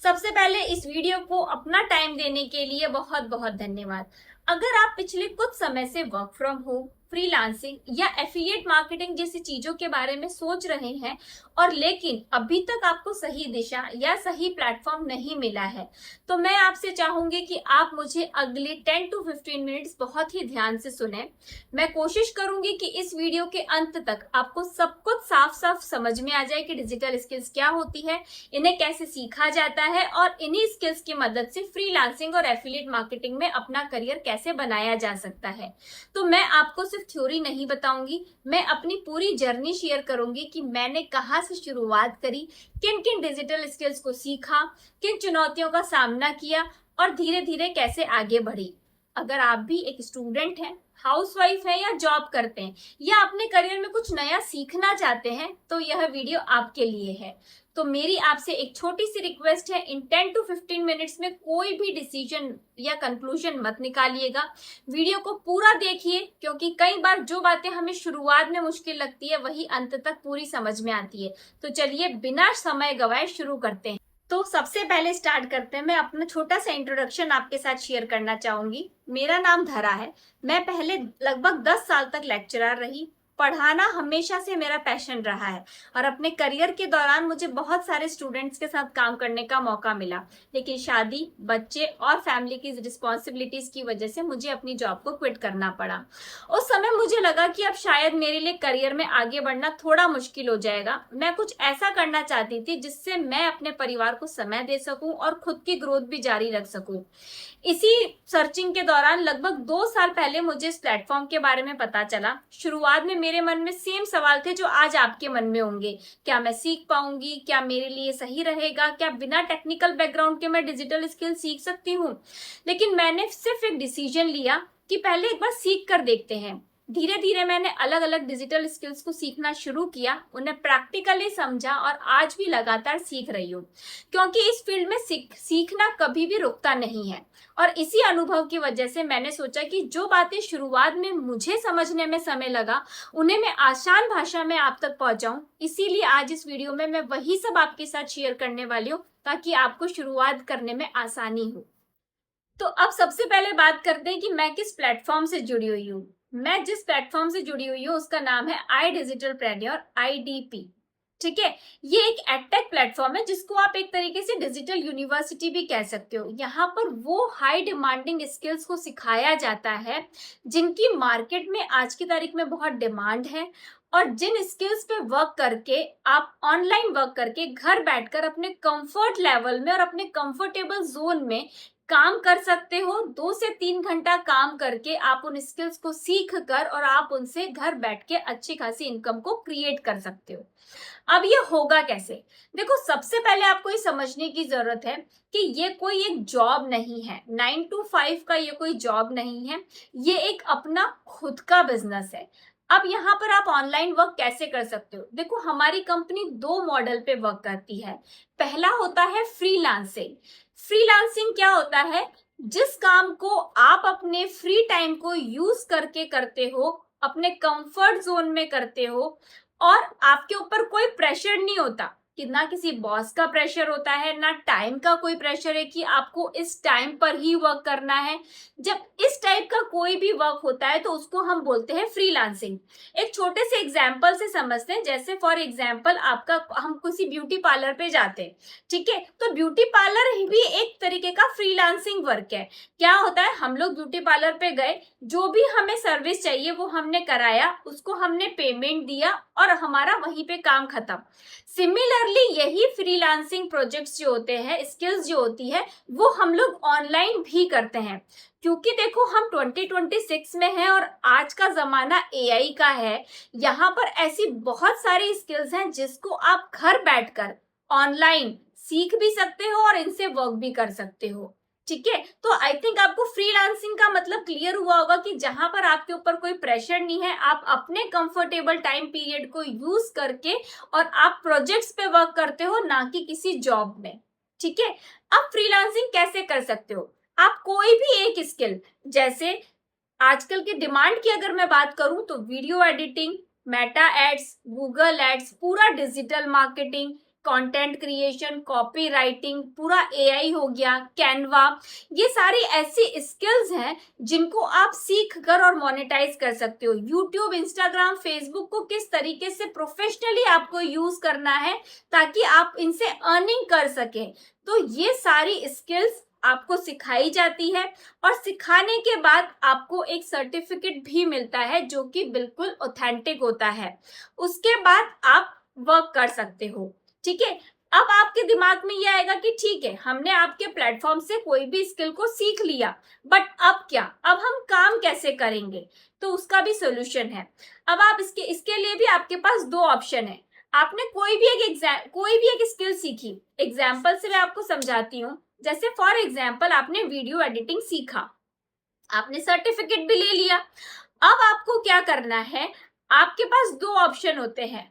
सबसे पहले इस वीडियो को अपना टाइम देने के लिए बहुत बहुत धन्यवाद। अगर आप पिछले कुछ समय से वर्क फ्रॉम होम, फ्रीलांसिंग या एफिलिएट मार्केटिंग जैसी चीजों के बारे में सोच रहे हैं और लेकिन अभी तक आपको सही दिशा या सही प्लेटफॉर्म नहीं मिला है, तो मैं आपसे चाहूंगी कि आप मुझे अगले 10 to 15 मिनट्स बहुत ही ध्यान से सुने। मैं कोशिश करूंगी कि इस वीडियो के अंत तक आपको सब कुछ साफ साफ समझ में आ जाए कि डिजिटल स्किल्स क्या होती है, इन्हें कैसे सीखा जाता है और इन्हीं स्किल्स की मदद से फ्रीलांसिंग और एफिलिएट मार्केटिंग में अपना करियर कैसे बनाया जा सकता है। तो मैं आपको सिर्फ थ्योरी नहीं बताऊंगी, मैं अपनी पूरी जर्नी शेयर करूंगी कि मैंने कहां से शुरुआत करी, किन किन डिजिटल स्किल्स को सीखा, किन चुनौतियों का सामना किया और धीरे धीरे कैसे आगे बढ़ी। अगर आप भी एक स्टूडेंट हैं, हाउसवाइफ है या जॉब करते हैं या अपने करियर में कुछ नया सीखना चाहते हैं, तो यह वीडियो आपके लिए है। तो मेरी आपसे एक छोटी सी रिक्वेस्ट है, इन 10 to 15 मिनट्स में कोई भी डिसीजन या कंक्लूजन मत निकालिएगा। वीडियो को पूरा देखिए, क्योंकि कई बार जो बातें हमें शुरुआत में मुश्किल लगती है वही अंत तक पूरी समझ में आती है। तो चलिए बिना समय गवाए शुरू करते हैं। तो सबसे पहले स्टार्ट करते हैं। मैं अपना छोटा सा इंट्रोडक्शन आपके साथ शेयर करना चाहूंगी। मेरा नाम धरा है। मैं पहले लगभग 10 साल तक लेक्चरर रही। पढ़ाना हमेशा से मेरा पैशन रहा है और अपने करियर के दौरान मुझे बहुत सारे स्टूडेंट्स के साथ काम करने का मौका मिला, लेकिन शादी, बच्चे और फैमिली की रिस्पॉन्सिबिलिटीज की वजह से मुझे अपनी जॉब को क्विट करना पड़ा। उस समय मुझे लगा कि अब शायद मेरे लिए करियर में आगे बढ़ना थोड़ा मुश्किल हो जाएगा। मैं कुछ ऐसा करना चाहती थी जिससे मैं अपने परिवार को समय दे सकूं और खुद की ग्रोथ भी जारी रख सकूं। इसी सर्चिंग के दौरान लगभग 2 साल पहले मुझे इस प्लेटफॉर्म के बारे में पता चला। शुरुआत में मेरे मन में सेम सवाल थे जो आज आपके मन में होंगे। क्या मैं सीख पाऊंगी? क्या मेरे लिए सही रहेगा? क्या बिना टेक्निकल बैकग्राउंड के मैं डिजिटल स्किल सीख सकती हूँ? लेकिन मैंने सिर्फ एक डिसीजन लिया कि पहले एक बार सीख कर देखते हैं। धीरे धीरे मैंने अलग अलग डिजिटल स्किल्स को सीखना शुरू किया, उन्हें प्रैक्टिकली समझा और आज भी लगातार सीख रही हूँ, क्योंकि इस फील्ड में सीखना कभी भी रुकता नहीं है। और इसी अनुभव की वजह से मैंने सोचा कि जो बातें शुरुआत में मुझे समझने में समय लगा, उन्हें मैं आसान भाषा में आप तक पहुंचाऊं। इसीलिए आज इस वीडियो में मैं वही सब आपके साथ शेयर करने वाली हूँ, ताकि आपको शुरुआत करने में आसानी हो। तो अब सबसे पहले बात करते हैं कि मैं किस प्लेटफॉर्म से जुड़ी हुई हूँ। मैं जिस प्लेटफॉर्म से जुड़ी हुई हूँ उसका नाम है आई डिजिटल प्रेन्योर, IDP। ठीक है, ये एक एडटेक प्लेटफॉर्म है जिसको आप एक तरीके से डिजिटल यूनिवर्सिटी भी कह सकते हो। यहाँ पर वो हाई डिमांडिंग स्किल्स को सिखाया जाता है जिनकी मार्केट में आज की तारीख में बहुत डिमांड है, और जिन स्किल्स पे वर्क करके आप ऑनलाइन वर्क करके घर बैठकर अपने कंफर्ट लेवल में और अपने कंफर्टेबल जोन में काम कर सकते हो। 2 से 3 घंटा काम करके आप उन स्किल्स को सीख कर और आप उनसे घर बैठ के अच्छी खासी इनकम को क्रिएट कर सकते हो। अब ये होगा कैसे? देखो, सबसे पहले आपको ये समझने की जरूरत है कि ये कोई एक जॉब नहीं है, 9 to 5 का ये कोई जॉब नहीं है, ये एक अपना खुद का बिजनेस है। अब यहाँ पर आप ऑनलाइन वर्क कैसे कर सकते हो? देखो, हमारी कंपनी 2 मॉडल पे वर्क करती है। पहला होता है फ्रीलांसिंग। फ्रीलांसिंग क्या होता है? जिस काम को आप अपने फ्री टाइम को यूज करके करते हो, अपने कंफर्ट जोन में करते हो, और आपके ऊपर कोई प्रेशर नहीं होता, कि ना किसी बॉस का प्रेशर होता है, ना टाइम का कोई प्रेशर है कि आपको इस टाइम पर ही वर्क करना है। जब इस टाइप का कोई भी वर्क होता है तो उसको हम बोलते हैं फ्रीलांसिंग। एक छोटे से एग्जांपल से समझते हैं। जैसे फॉर एग्जांपल आपका, हम किसी ब्यूटी पार्लर पे जाते हैं, ठीक है, तो ब्यूटी पार्लर भी एक तरीके का फ्रीलांसिंग वर्क है। क्या होता है, हम लोग ब्यूटी पार्लर पे गए, जो भी हमें सर्विस चाहिए वो हमने कराया, उसको हमने पेमेंट दिया और हमारा वहीं पे काम खत्म। सिमिलरली यही फ्रीलांसिंग प्रोजेक्ट्स जो होते हैं, स्किल्स जो होती है, वो हम लोग ऑनलाइन भी करते हैं। क्योंकि देखो, हम 2026 में हैं और आज का जमाना AI का है। यहाँ पर ऐसी बहुत सारी स्किल्स हैं जिसको आप घर बैठकर ऑनलाइन सीख भी सकते हो और इनसे वर्क भी कर सकते हो। ठीक है, तो आई थिंक आपको फ्रीलांसिंग का मतलब क्लियर हुआ होगा कि जहां पर आपके ऊपर कोई प्रेशर नहीं है, आप अपने कंफर्टेबल टाइम पीरियड को यूज करके और आप प्रोजेक्ट्स पे वर्क करते हो, ना कि किसी जॉब में। ठीक है, अब फ्रीलांसिंग कैसे कर सकते हो? आप कोई भी एक स्किल, जैसे आजकल की डिमांड की अगर मैं बात करूं तो video editing, meta ads, Google ads, पूरा digital marketing, content creation, copy writing, पूरा एआई हो गया, कैनवा, ये सारी ऐसी स्किल्स हैं जिनको आप सीख कर और मोनेटाइज कर सकते हो। यूट्यूब, इंस्टाग्राम, फेसबुक को किस तरीके से प्रोफेशनली आपको यूज करना है ताकि आप इनसे अर्निंग कर सकें, तो ये सारी स्किल्स आपको सिखाई जाती है और सिखाने के बाद आपको एक सर्टिफिकेट भी मिलता है जो कि बिल्कुल ऑथेंटिक होता है। उसके बाद आप वर्क कर सकते हो। ठीक है, अब आपके दिमाग में ये आएगा कि ठीक है, हमने आपके प्लेटफॉर्म से कोई भी स्किल को सीख लिया, बट अब क्या, अब हम काम कैसे करेंगे? तो उसका भी सोल्यूशन है। अब आप इसके लिए भी आपके पास दो ऑप्शन है। आपने कोई भी एक स्किल सीखी, एग्जाम्पल से मैं आपको समझाती हूँ। जैसे फॉर एग्जाम्पल आपने वीडियो एडिटिंग सीखा, आपने सर्टिफिकेट भी ले लिया। अब आपको क्या करना है, आपके पास दो ऑप्शन होते हैं।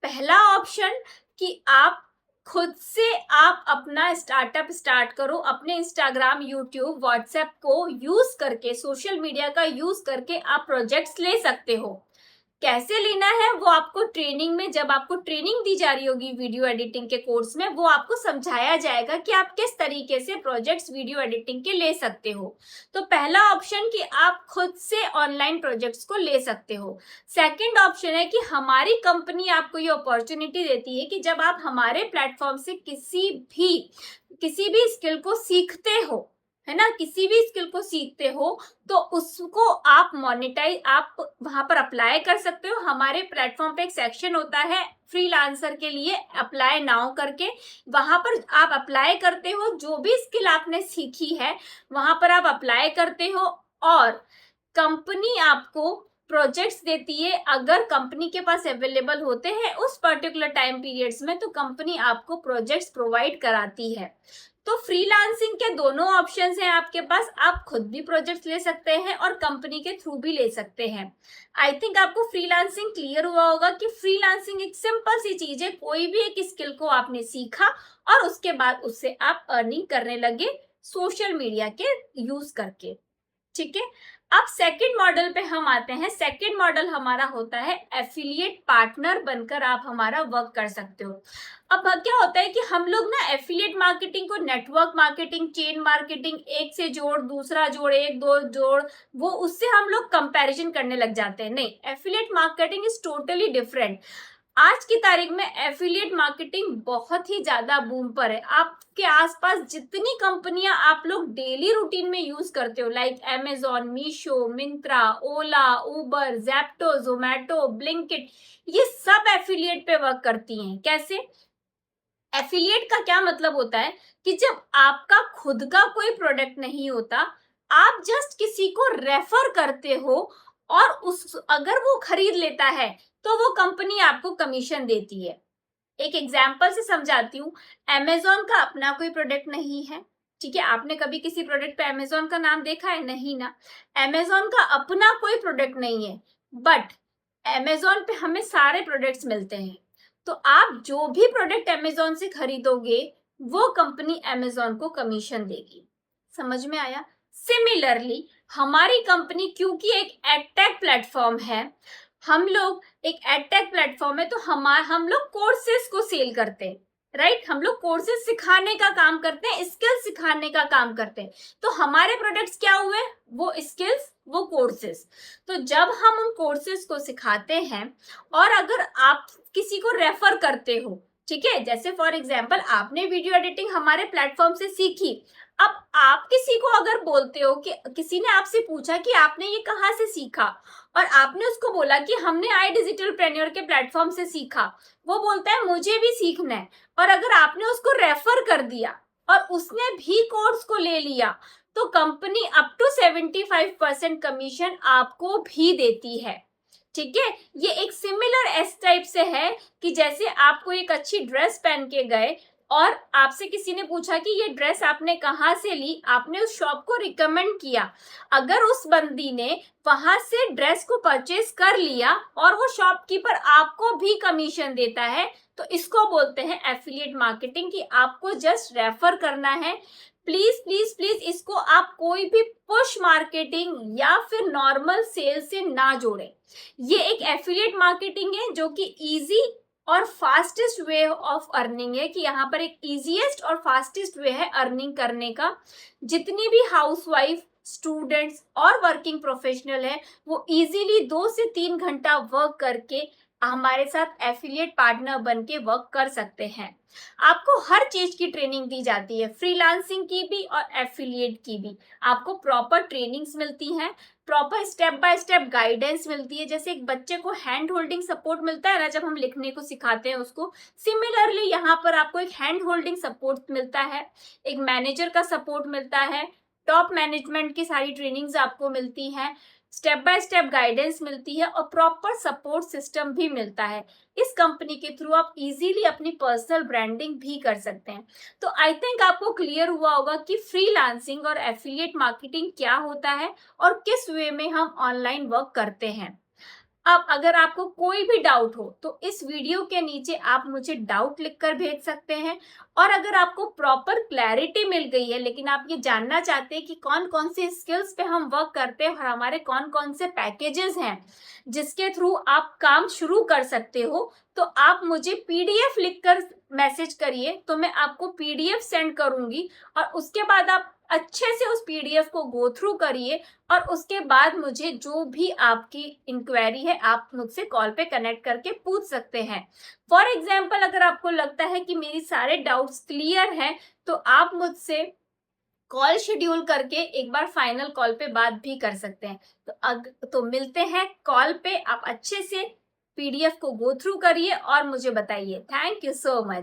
पहला ऑप्शन कि आप खुद से आप अपना स्टार्टअप स्टार्ट करो, अपने इंस्टाग्राम, यूट्यूब, व्हाट्सएप को यूज करके, सोशल मीडिया का यूज करके आप प्रोजेक्ट्स ले सकते हो। कैसे लेना है वो आपको ट्रेनिंग में, जब आपको ट्रेनिंग दी जा रही होगी वीडियो एडिटिंग के कोर्स में, वो आपको समझाया जाएगा कि आप किस तरीके से प्रोजेक्ट्स वीडियो एडिटिंग के ले सकते हो। तो पहला ऑप्शन कि आप खुद से ऑनलाइन प्रोजेक्ट्स को ले सकते हो। सेकंड ऑप्शन है कि हमारी कंपनी आपको ये अपॉर्चुनिटी देती है कि जब आप हमारे प्लेटफॉर्म से किसी भी स्किल को सीखते हो, है ना, किसी भी स्किल को सीखते हो, तो उसको आप मोनेटाइज, आप वहां पर अप्लाई कर सकते हो। हमारे प्लेटफॉर्म पे एक सेक्शन होता है फ्रीलांसर के लिए, अप्लाई नाउ करके, वहां पर आप अप्लाई करते हो, जो भी स्किल आपने सीखी है वहां पर आप अप्लाई करते हो और कंपनी आपको प्रोजेक्ट्स देती है। अगर कंपनी के पास अवेलेबल होते हैं उस पर्टिकुलर टाइम पीरियड्स में, तो कंपनी आपको प्रोजेक्ट्स प्रोवाइड कराती है। तो फ्रीलांसिंग के दोनों ऑप्शंस हैं आपके पास, आप खुद भी प्रोजेक्ट्स ले सकते हैं और कंपनी के थ्रू भी ले सकते हैं। आई थिंक आपको फ्रीलांसिंग क्लियर हुआ होगा कि फ्रीलांसिंग एक सिंपल सी चीज है। कोई भी एक स्किल को आपने सीखा और उसके बाद उससे आप अर्निंग करने लगे सोशल मीडिया के यूज करके। ठीक है, अब सेकंड मॉडल पे हम आते हैं। सेकंड मॉडल हमारा होता है एफिलिएट पार्टनर बनकर आप हमारा वर्क कर सकते हो। अब क्या होता है कि हम लोग ना एफिलिएट मार्केटिंग को नेटवर्क मार्केटिंग, चेन मार्केटिंग, एक से जोड़, दूसरा जोड़, एक दो जोड़, वो उससे हम लोग कंपैरिजन करने लग जाते हैं। नहीं, affiliate marketing is totally different. आज की तारीख में एफिलिएट मार्केटिंग बहुत ही ज्यादा बूम पर है। आपके आसपास जितनी कंपनियां आप लोग डेली रूटीन में यूज करते हो, लाइक अमेजॉन, मीशो, मिंत्रा, ओला, उबर, जेप्टो, जोमैटो, ब्लिंकिट, ये सब एफिलिएट पे वर्क करती हैं। कैसे? एफिलिएट का क्या मतलब होता है कि जब आपका खुद का कोई प्रोडक्ट नहीं होता, आप जस्ट किसी को रेफर करते हो और अगर वो खरीद लेता है तो वो कंपनी आपको कमीशन देती है। एक एग्जाम्पल से समझाती हूँ। अमेजॉन का अपना कोई प्रोडक्ट नहीं है, ठीक है, आपने कभी किसी प्रोडक्ट पे अमेजॉन का नाम देखा है? नहीं ना। अमेजॉन का अपना कोई प्रोडक्ट नहीं है, बट अमेजॉन पे हमें सारे प्रोडक्ट्स मिलते हैं। तो आप जो भी प्रोडक्ट अमेजॉन से खरीदोगे वो कंपनी अमेजॉन को कमीशन देगी। समझ में आया? सिमिलरली हमारी कंपनी, क्योंकि एक एडटेक प्लेटफॉर्म है, हम लोग एक एडटेक प्लेटफॉर्म है, तो हम लोग कोर्सेज को सेल करते हैं, राइट? हम लोग कोर्सेज सिखाने का काम करते हैं, स्किल्स सिखाने का काम करते हैं। तो हमारे प्रोडक्ट्स क्या हुए? वो स्किल्स, वो कोर्सेज। तो जब हम उन कोर्सेज को सिखाते हैं और अगर आप किसी को रेफर करते हो, ठीक है, जैसे फॉर एग्जाम्पल आपने वीडियो एडिटिंग हमारे प्लेटफॉर्म से सीखी, अब आप किसी को अगर बोलते हो कि किसी ने आपसे पूछा कि आपने ये कहाँ से सीखा, और आपने उसको बोला कि हमने आई डिजिटल प्रेन्योर के प्लेटफॉर्म से सीखा, वो बोलता है मुझे भी सीखना है, और अगर आपने उसको रेफर कर दिया और उसने भी कोर्स को ले लिया, तो कंपनी अप टू 75% कमीशन आपको भी देती है। ठीक है, ये एक सिमिलर एस टाइप से है कि जैसे आपको एक अच्छी ड्रेस पहन के गए और आपसे किसी ने पूछा कि ये ड्रेस आपने कहाँ से ली, आपने उस शॉप को रिकमेंड किया, अगर उस बंदी ने वहां से ड्रेस को परचेज कर लिया और वो शॉपकीपर आपको भी कमीशन देता है, तो इसको बोलते हैं एफिलिएट मार्केटिंग, कि आपको जस्ट रेफर करना है। प्लीज प्लीज प्लीज इसको आप कोई भी पुश मार्केटिंग या फिर नॉर्मल सेल से ना जोड़ें। ये एक एफिलिएट मार्केटिंग है जो कि इजी और फास्टेस्ट वे ऑफ अर्निंग है कि यहाँ पर एक इजीएस्ट और फास्टेस्ट वे है अर्निंग करने का। जितनी भी हाउसवाइफ, स्टूडेंट्स और वर्किंग प्रोफेशनल है वो इजीली 2 से 3 घंटा वर्क करके हमारे साथ एफिलिएट पार्टनर बन के वर्क कर सकते हैं। आपको हर चीज की ट्रेनिंग दी जाती है, फ्रीलांसिंग की भी और एफिलिएट की भी। आपको प्रॉपर ट्रेनिंग्स मिलती हैं, proper step by step guidance मिलती है। जैसे एक बच्चे को हैंड होल्डिंग सपोर्ट मिलता है ना जब हम लिखने को सिखाते हैं उसको, सिमिलरली यहाँ पर आपको एक हैंड होल्डिंग सपोर्ट मिलता है, एक मैनेजर का सपोर्ट मिलता है, टॉप मैनेजमेंट की सारी ट्रेनिंग्स आपको मिलती हैं, स्टेप बाय स्टेप गाइडेंस मिलती है और प्रॉपर सपोर्ट सिस्टम भी मिलता है। इस कंपनी के थ्रू आप इजीली अपनी पर्सनल ब्रांडिंग भी कर सकते हैं। तो आई थिंक आपको क्लियर हुआ होगा कि फ्रीलांसिंग और एफिलिएट मार्केटिंग क्या होता है और किस वे में हम ऑनलाइन वर्क करते हैं। अब अगर आपको कोई भी डाउट हो तो इस वीडियो के नीचे आप मुझे डाउट लिखकर भेज सकते हैं। और अगर आपको प्रॉपर क्लैरिटी मिल गई है लेकिन आप ये जानना चाहते हैं कि कौन कौन से स्किल्स पे हम वर्क करते हैं और हमारे कौन कौन से पैकेजेस हैं जिसके थ्रू आप काम शुरू कर सकते हो, तो आप मुझे पीडीएफ लिखकर मैसेज करिए, तो मैं आपको पीडीएफ सेंड करूंगी और उसके बाद आप अच्छे से उस पीडीएफ को गो थ्रू करिए और उसके बाद मुझे जो भी आपकी इंक्वायरी है आप मुझसे कॉल पे कनेक्ट करके पूछ सकते हैं। फॉर एग्जाम्पल अगर आपको लगता है कि मेरी सारे डाउट्स क्लियर हैं तो आप मुझसे कॉल शेड्यूल करके एक बार फाइनल कॉल पे बात भी कर सकते हैं। तो मिलते हैं कॉल पे। आप अच्छे से पीडीएफ को गो थ्रू करिए और मुझे बताइए। Thank you so much.